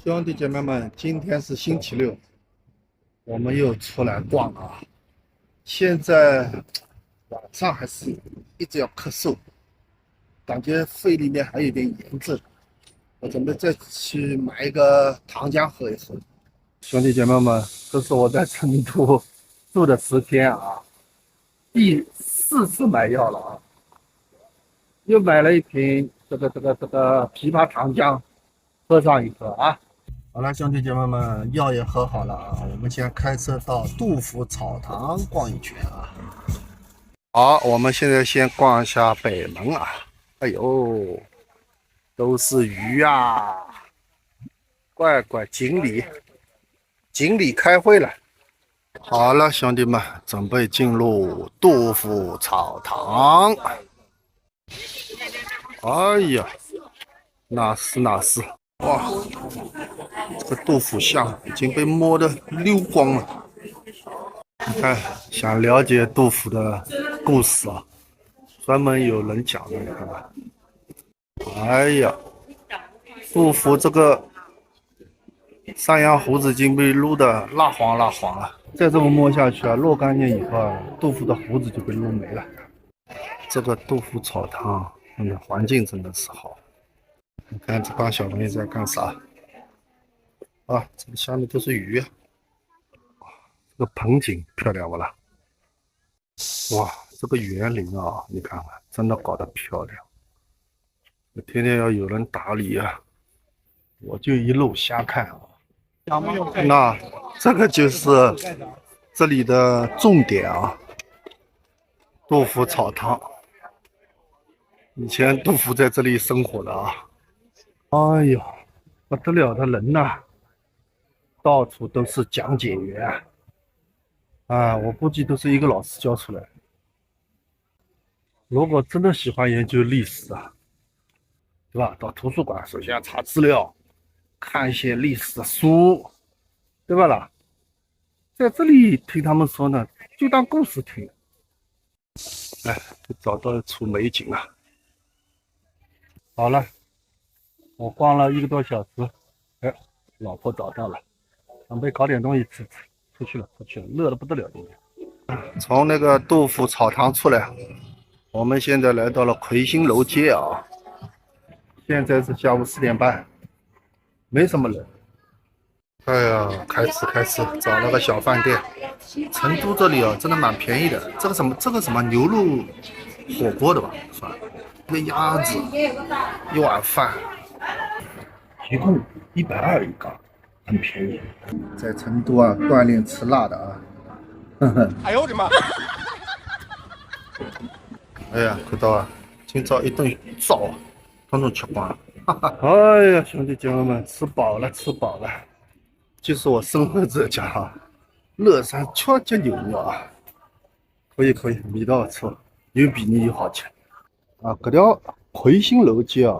兄弟姐妹们，今天是星期六，我们又出来逛了。现在晚上还是一直要咳嗽，感觉肺里面还有点炎症。我准备再去买一个糖浆喝一喝。兄弟姐妹们，这是我在成都住的10天啊，第4次买药了啊，又买了一瓶这个枇杷糖浆，喝上一颗啊。好了，兄弟姐妹们，药也喝好了啊，我们先开车到杜甫草堂逛一圈啊。好，我们现在先逛一下北门啊。哎呦，都是鱼啊！乖乖，经理开会了。好了，兄弟们，准备进入杜甫草堂。哎呀，那是哇！这个杜甫像已经被摸得溜光了。你看，想了解杜甫的故事啊，专门有人讲的，你看吧。哎呀，杜甫这个山羊胡子已经被撸得蜡黄了。再这么摸下去啊，若干年以后啊，杜甫的胡子就被撸没了。这个杜甫草堂，环境真的是好。你看这帮小朋友在干啥？啊，这个下面都是鱼啊。这个盆景漂亮不啦？哇，这个园林啊，你看看，真的搞得漂亮。天天要有人打理啊，我就一路瞎看啊。那这个就是这里的重点啊，杜甫草堂。以前杜甫在这里生活的啊。哎呀，不得了的人呐，到处都是讲解员啊，我估计都是一个老师教出来的。如果真的喜欢研究历史啊，对吧？到图书馆首先要查资料，看一些历史的书，对吧啦？在这里听他们说呢，就当故事听。哎，找到一处美景了。好了，我逛了1个多小时，哎，老婆找到了，准备搞点东西吃。出去了，热得不得了今天。从那个杜甫草堂出来，我们现在来到了魁星楼街啊。现在是下午4点半，没什么人。哎呀，开吃，找了个小饭店。成都这里啊，真的蛮便宜的。这个什么牛肉火锅的吧，算了，一个鸭子，1碗饭，一共120一个，很便宜。在成都啊，锻炼吃辣的啊。哎呦我的妈！哎呀，看到啊，今朝一顿糟，统统吃光了。哎呀，兄弟姐妹们，吃饱了。就是我生活这家乐山超级牛肉啊，可以，味道不错，有便宜有好吃啊。这条魁星楼街啊，